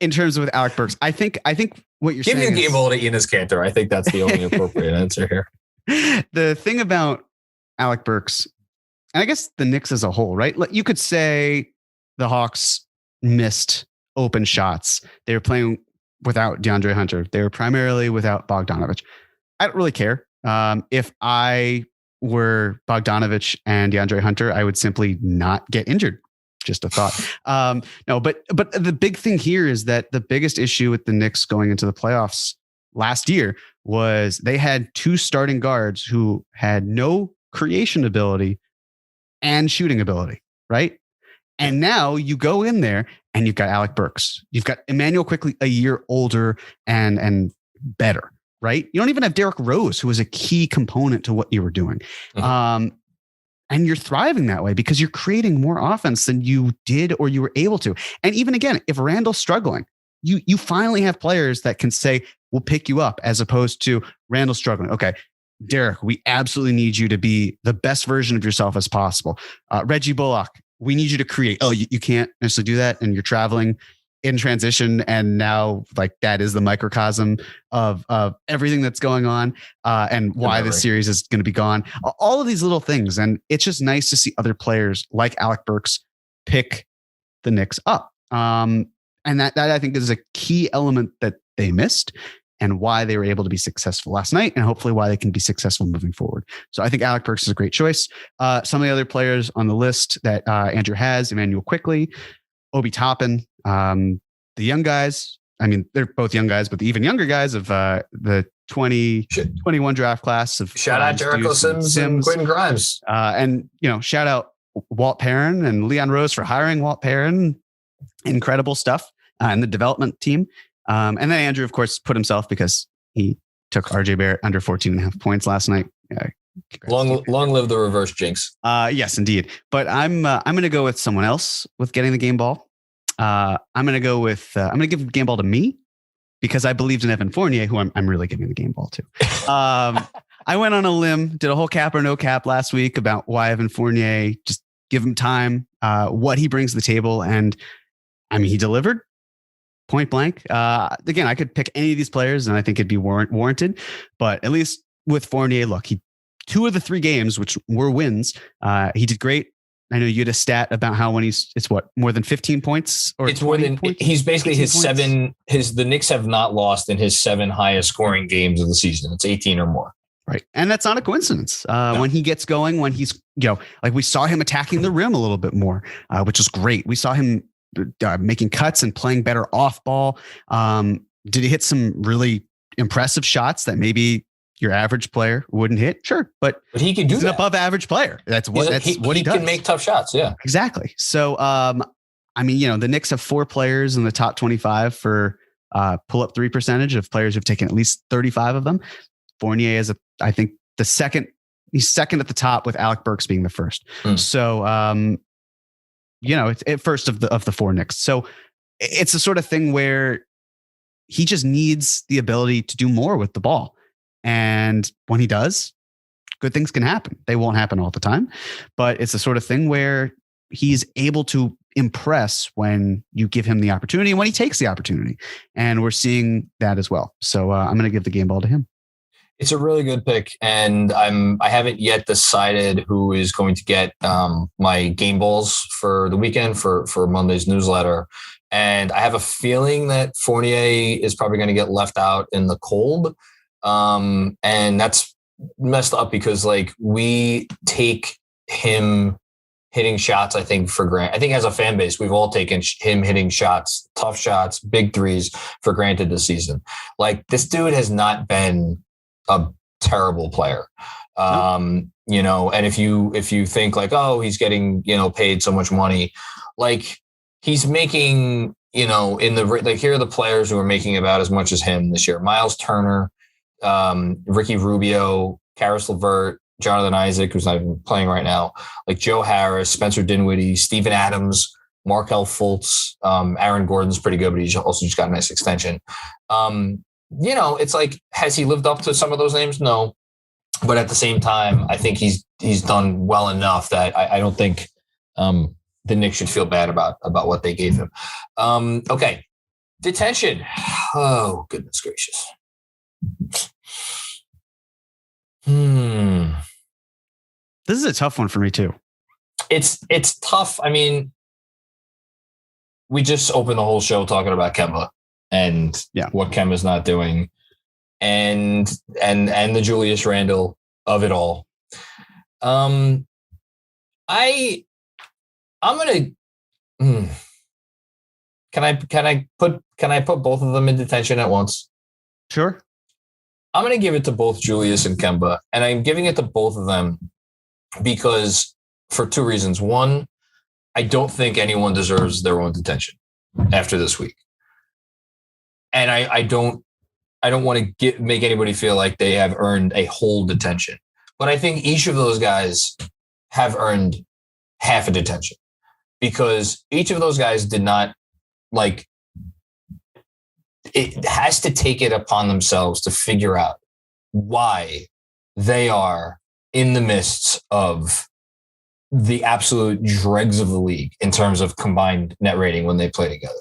in terms of with Alec Burks, I think what you're saying is... Give you a game ball to Enes Kanter. I think that's the only appropriate answer here. The thing about Alec Burks, and I guess the Knicks as a whole, right? You could say the Hawks missed open shots. They were playing without DeAndre Hunter. They were primarily without Bogdanovich. I don't really care. If I were Bogdanovich and DeAndre Hunter, I would simply not get injured. Just a thought. No, but the big thing here is that the biggest issue with the Knicks going into the playoffs last year was they had two starting guards who had no creation ability and shooting ability, right? And now you go in there and you've got Alec Burks. You've got Emmanuel Quickley, a year older and better. Right? You don't even have Derrick Rose, who was a key component to what you were doing. Mm-hmm. And you're thriving that way because you're creating more offense than you did or you were able to. And even again, if Randle's struggling, you finally have players that can say, we'll pick you up, as opposed to Randle struggling. Okay, Derrick, we absolutely need you to be the best version of yourself as possible. Reggie Bullock, we need you to create. Oh, you can't necessarily do that. And you're traveling in transition, and now that is the microcosm of everything that's going on, and why this series is going to be gone. All of these little things, and it's just nice to see other players like Alec Burks pick the Knicks up. And that I think is a key element that they missed, and why they were able to be successful last night, and hopefully why they can be successful moving forward. So I think Alec Burks is a great choice. Some of the other players on the list that Andrew has: Emmanuel Quickley, Obi Toppin. The young guys, they're both young guys, but the even younger guys of the 2021 draft class of shout out Jericho Sims and Quentin Grimes. And shout out Walt Perrin and Leon Rose for hiring Walt Perrin. Incredible stuff. And the development team. And then Andrew, of course, put himself because he took RJ Barrett under 14.5 points last night. Long live the reverse jinx. Yes, indeed. But I'm going to go with someone else with getting the game ball. I'm going to go with, I'm going to give the game ball to me because I believed in Evan Fournier, who I'm really giving the game ball to. I went on a limb, did a whole cap or no cap last week about why Evan Fournier, just give him time, what he brings to the table. And he delivered point blank. Again, I could pick any of these players and I think it'd be warranted, but at least with Fournier, look, 2 of the 3 games, which were wins, he did great. I know you had a stat about how when it's more than 15 points or it's more than points? He's basically the Knicks have not lost in his 7 highest scoring games of the season. It's 18 or more. Right. And that's not a coincidence. No. When he gets going, when he's, we saw him attacking the rim a little bit more, which is great. We saw him making cuts and playing better off ball. Did he hit some really impressive shots that maybe your average player wouldn't hit? Sure. But he can do he's that. An above average player. That's what he does. He can make tough shots. Yeah, exactly. So, I mean, the Knicks have 4 players in the top 25 for pull up 3 percentage of players who've taken at least 35 of them. Fournier is, I think, the second. He's second at the top, with Alec Burks being the first. So, it's first of the 4 Knicks. So it's the sort of thing where he just needs the ability to do more with the ball. And when he does, good things can happen. They won't happen all the time, but it's the sort of thing where he's able to impress when you give him the opportunity and when he takes the opportunity. And we're seeing that as well. So I'm going to give the game ball to him. It's a really good pick, and I haven't yet decided who is going to get my game balls for the weekend for Monday's newsletter. And I have a feeling that Fournier is probably going to get left out in the cold. And that's messed up because we take him hitting shots, I think, for granted. I think as a fan base, we've all taken him hitting shots, tough shots, big threes for granted this season. This dude has not been a terrible player. And if you think he's getting, paid so much money, he's making, here are the players who are making about as much as him this year: Miles Turner, Ricky Rubio, Karis LeVert, Jonathan Isaac, who's not even playing right now, Joe Harris, Spencer Dinwiddie, Steven Adams, Markelle Fultz, Aaron Gordon's pretty good, but he's also just got a nice extension. It's has he lived up to some of those names? No. But at the same time, I think he's done well enough that I don't think the Knicks should feel bad about what they gave him. Okay. Detention. Oh, goodness gracious. This is a tough one for me too. It's tough. I mean, we just opened the whole show talking about Kemba and what Kemba's not doing, and the Julius Randle of it all. I'm gonna. Can I put both of them in detention at once? Sure. I'm gonna give it to both Julius and Kemba, and I'm giving it to both of them because for 2 reasons. One, I don't think anyone deserves their own detention after this week. And I don't want to make anybody feel like they have earned a whole detention. But I think each of those guys have earned half a detention because each of those guys did not it has to take it upon themselves to figure out why they are in the midst of the absolute dregs of the league in terms of combined net rating when they play together.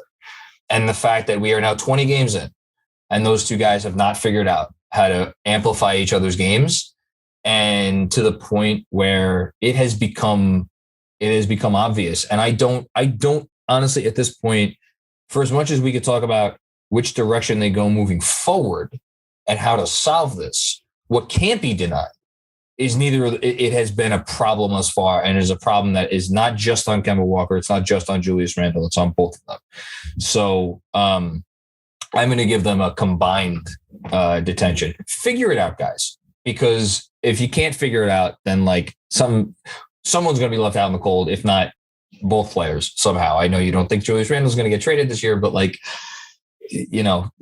And the fact that we are now 20 games in and those 2 guys have not figured out how to amplify each other's games, and to the point where it has become obvious. And I don't honestly at this point, for as much as we could talk about which direction they go moving forward and how to solve this, what can't be denied is it has been a problem thus far, and is a problem that is not just on Kemba Walker. It's not just on Julius Randle. It's on both of them. So I'm going to give them a combined detention. Figure it out, guys, because if you can't figure it out, then someone's going to be left out in the cold, if not both players somehow. I know you don't think Julius Randle is going to get traded this year, but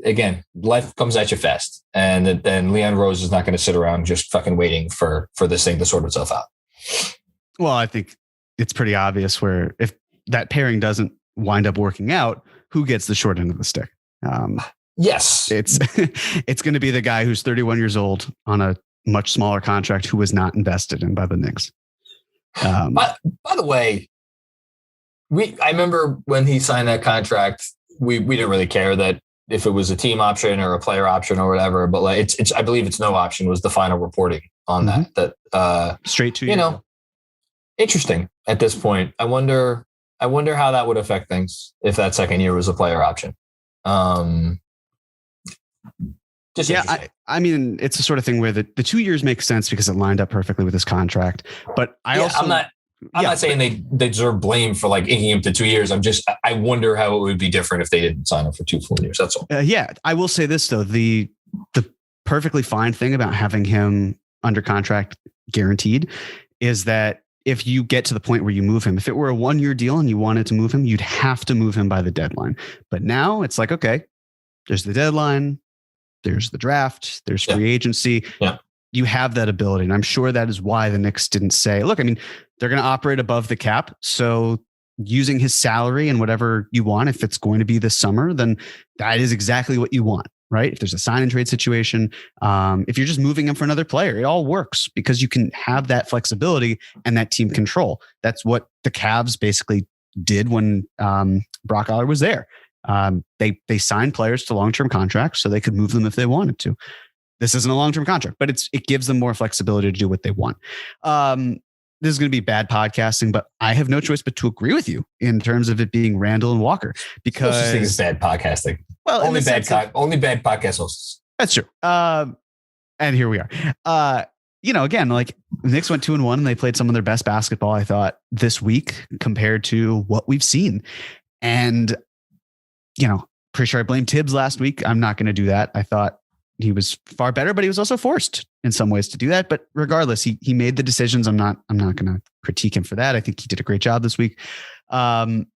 again, life comes at you fast, and then Leon Rose is not going to sit around just fucking waiting for this thing to sort itself out. Well, I think it's pretty obvious where if that pairing doesn't wind up working out, who gets the short end of the stick? Yes, it's going to be the guy who's 31 years old on a much smaller contract who was not invested in by the Knicks. By the way, I remember when he signed that contract. We didn't really care that if it was a team option or a player option or whatever, but it's I believe it's no option was the final reporting on that straight to interesting at this point. I wonder how that would affect things if that second year was a player option. I mean, it's the sort of thing where the 2 years make sense because it lined up perfectly with his contract, but I'm not I'm not saying they deserve blame for like inking him to 2 years. I wonder how it would be different if they didn't sign him for 2 full years. That's all. I will say this though. The perfectly fine thing about having him under contract guaranteed is that if you get to the point where you move him, if it were a 1-year deal and you wanted to move him, you'd have to move him by the deadline. But now it's like, okay, there's the deadline, there's the draft, there's free agency. Yeah. You have that ability. And I'm sure that is why the Knicks didn't say, look, I mean, they're going to operate above the cap. So using his salary and whatever you want, if it's going to be this summer, then that is exactly what you want, right? If there's a sign and trade situation, if you're just moving him for another player, it all works because you can have that flexibility and that team control. That's what the Cavs basically did when Brock Aller was there. They signed players to long-term contracts so they could move them if they wanted to. This isn't a long-term contract, but it gives them more flexibility to do what they want. This is going to be bad podcasting, but I have no choice but to agree with you in terms of it being Randle and Walker because I think it's bad podcasting. Well, only bad podcast hosts. That's true. And here we are. Again, like the Knicks went 2-1 and they played some of their best basketball, I thought, this week compared to what we've seen. And, pretty sure I blamed Tibbs last week. I'm not going to do that. I thought he was far better, but he was also forced in some ways to do that. But regardless, he made the decisions. I'm not going to critique him for that. I think he did a great job this week. And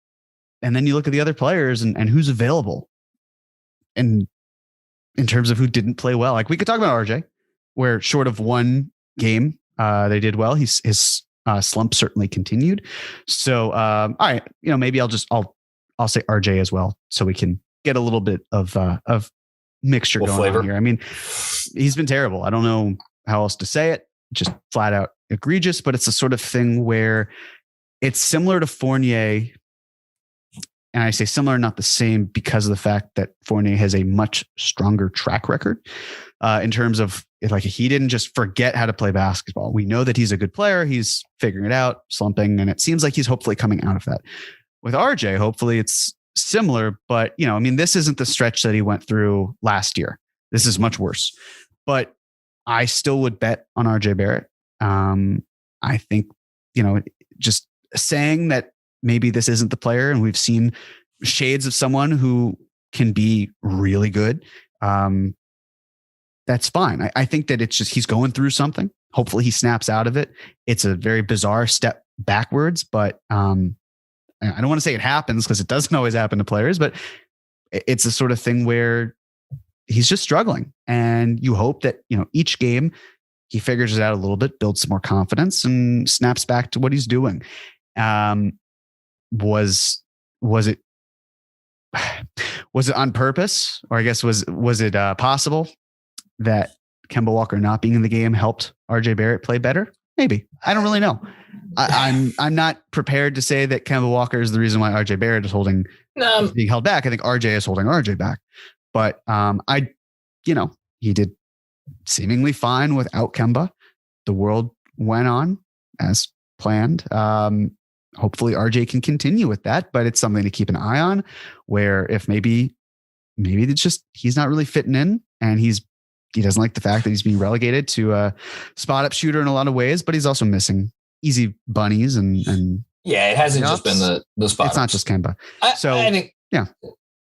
then you look at the other players and who's available. And in terms of who didn't play well, like we could talk about RJ, where short of one game, they did well. His slump certainly continued. So, all right, maybe I'll say RJ as well, so we can get a little bit of mixture going flavor on here. I mean, he's been terrible. I don't know how else to say it. Just flat out egregious, but it's the sort of thing where it's similar to Fournier. And I say similar, not the same, because of the fact that Fournier has a much stronger track record in terms of he didn't just forget how to play basketball. We know that he's a good player. He's figuring it out, slumping, and it seems like he's hopefully coming out of that. With RJ, hopefully it's similar, but this isn't the stretch that he went through last year. This is much worse, but I still would bet on RJ Barrett. I think, just saying that maybe this isn't the player, and we've seen shades of someone who can be really good. That's fine. I think that it's just, he's going through something. Hopefully he snaps out of it. It's a very bizarre step backwards, but, I don't want to say it happens because it doesn't always happen to players, but it's a sort of thing where he's just struggling, and you hope that, each game he figures it out a little bit, builds some more confidence, and snaps back to what he's doing. Was it on purpose, or I guess was it possible that Kemba Walker not being in the game helped RJ Barrett play better? Maybe. I don't really know. I'm not prepared to say that Kemba Walker is the reason why RJ Barrett is being held back. I think RJ is holding RJ back, but he did seemingly fine without Kemba. The world went on as planned. Hopefully RJ can continue with that, but it's something to keep an eye on, where if maybe it's just, he's not really fitting in, and he doesn't like the fact that he's being relegated to a spot up shooter in a lot of ways, but he's also missing easy bunnies and it hasn't just been the spot. It's not just Kemba. I think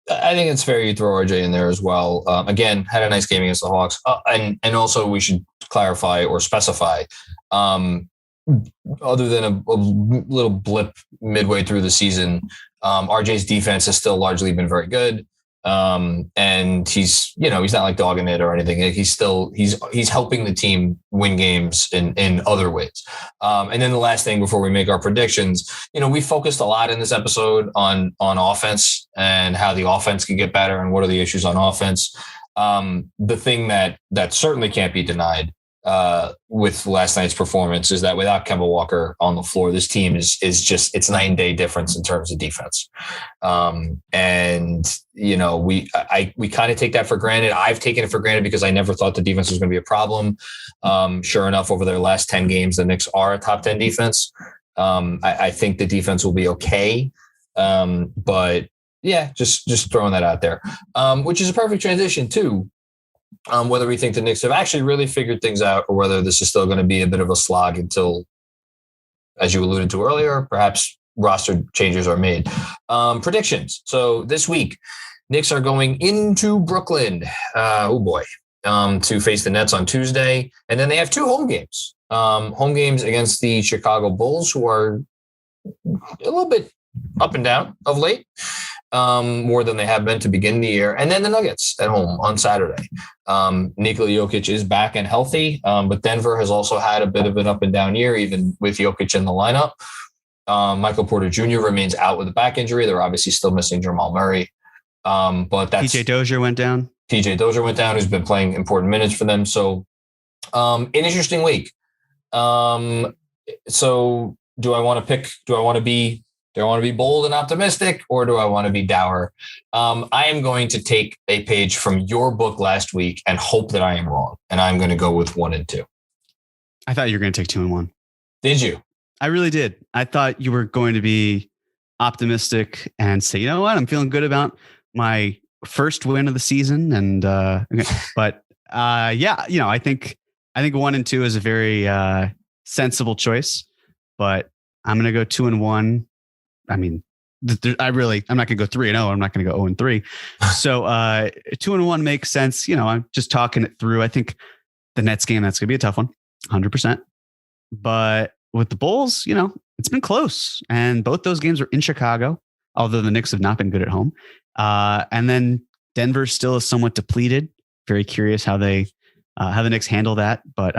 it's fair you throw RJ in there as well. Again, had a nice game against the Hawks, and also we should clarify or specify, other than a little blip midway through the season, RJ's defense has still largely been very good. And he's not like dogging it or anything. He's helping the team win games in other ways. And then the last thing before we make our predictions, we focused a lot in this episode on offense and how the offense can get better and what are the issues on offense. The thing that certainly can't be denied with last night's performance is that without Kemba Walker on the floor, this team is just, it's night and day difference in terms of defense. And we kind of take that for granted. I've taken it for granted because I never thought the defense was going to be a problem. Sure enough, over their last 10 games, the Knicks are a top 10 defense. I think the defense will be okay. But yeah, just throwing that out there, which is a perfect transition too. Whether we think the Knicks have actually really figured things out, or whether this is still going to be a bit of a slog until as you alluded to earlier, perhaps roster changes are made. Predictions. So this week, Knicks are going into Brooklyn. To face the Nets on Tuesday. And then they have 2 home games. Home games against the Chicago Bulls, who are a little bit up and down of late, more than they have been to begin the year. And then the Nuggets at home on Saturday. Nikola Jokic is back and healthy, but Denver has also had a bit of an up and down year, even with Jokic in the lineup. Michael Porter Jr. remains out with a back injury. They're obviously still missing Jamal Murray. But that's TJ Dozier went down. Who's been playing important minutes for them. So an interesting week. So do I want to pick? Do I want to be bold and optimistic, or do I want to be dour? I am going to take a page from your book last week and hope that I am wrong. And I'm going to go with 1 and 2. I thought you were going to take 2 and 1. Did you? I really did. I thought you were going to be optimistic and say, you know what? I'm feeling good about my first win of the season. And, but I think 1 and 2 is a very sensible choice, but I'm going to go 2 and 1. I mean, I'm not going to go 3 and 0. I'm not going to go 0 and 3. So 2 and 1 makes sense. I'm just talking it through. I think the Nets game, that's going to be a tough one, 100%. But with the Bulls, it's been close. And both those games are in Chicago, although the Knicks have not been good at home. And then Denver still is somewhat depleted. Very curious how the Knicks handle that. But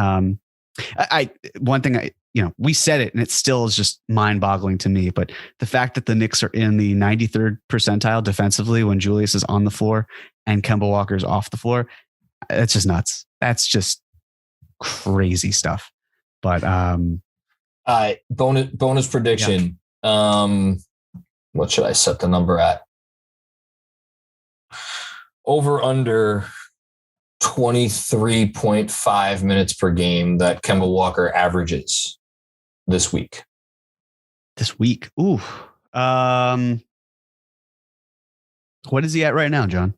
we said it, and it still is just mind-boggling to me. But the fact that the Knicks are in the 93rd percentile defensively when Julius is on the floor and Kemba Walker is off the floor, it's just nuts. That's just crazy stuff. But bonus prediction. Yeah. What should I set the number at? Over under 23.5 minutes per game that Kemba Walker averages this week. Ooh. What is he at right now, John?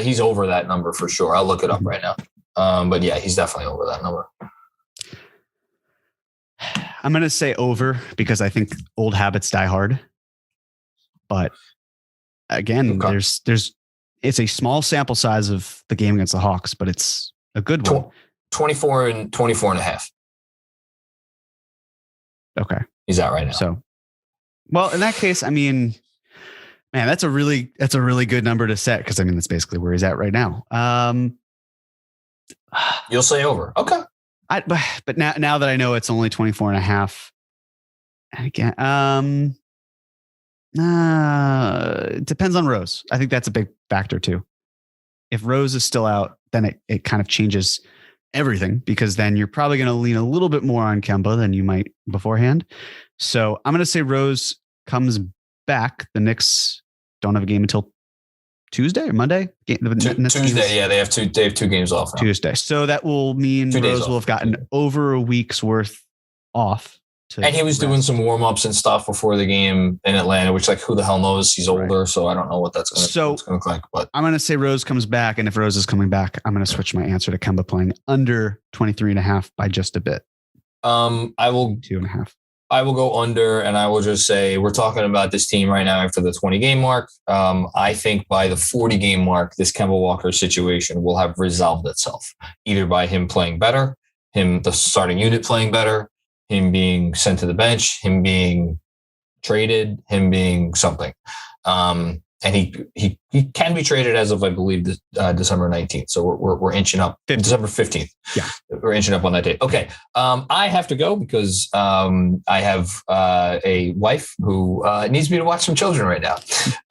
He's over that number for sure. I'll look it up right now. But yeah, he's definitely over that number. I'm going to say over because I think old habits die hard. But again, okay. It's a small sample size of the game against the Hawks, but it's a good one. 24 and 24 and a half. Okay. He's out right now. So, well, in that case, I mean, man, that's a really good number to set. Cause I mean, that's basically where he's at right now. You'll say over. Okay. But now that I know it's only 24 and a half, again, it depends on Rose. I think that's a big factor too. If Rose is still out, then it kind of changes everything, because then you're probably going to lean a little bit more on Kemba than you might beforehand. So I'm going to say Rose comes back. The Knicks don't have a game until Tuesday or Monday. Tuesday. Yeah, they have 2 games off now. Tuesday. So that will mean Rose will have gotten over a week's worth off. And he was doing some warm-ups and stuff before the game in Atlanta, which, like, who the hell knows? He's older, right. So I don't know what that's going to look like. But I'm going to say Rose comes back, and if Rose is coming back, I'm going to switch my answer to Kemba playing under 23 and a half by just a bit. I will 2.5. I will go under, and I will just say we're talking about this team right now after the 20-game mark. I think by the 40-game mark, this Kemba Walker situation will have resolved itself, either by him playing better, the starting unit playing better, him being sent to the bench, him being traded, him being something. And he can be traded as of, I believe, December 19th. So we're inching up. 15th. December 15th. Yeah. We're inching up on that date. Okay. I have to go because I have a wife who needs me to watch some children right now.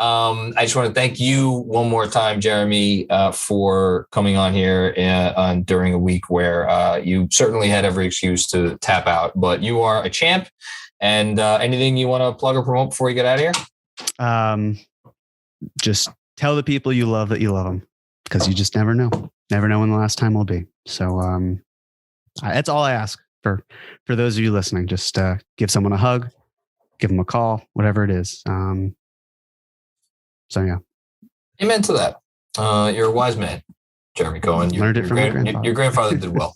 I just want to thank you one more time, Jeremy, for coming on here during a week where you certainly had every excuse to tap out, but you are a champ. And anything you want to plug or promote before you get out of here? Just tell the people you love that you love them, because you just never know when the last time will be. So that's all I ask for those of you listening. Just give someone a hug, give them a call, whatever it is. So yeah. Amen to that. You're a wise man, Jeremy Cohen. Learned it from my grandfather. Your grandfather did well.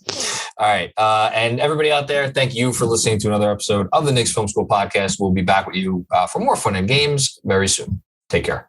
All right. And everybody out there, thank you for listening to another episode of the Knicks Film School Podcast. We'll be back with you for more fun and games very soon. Take care.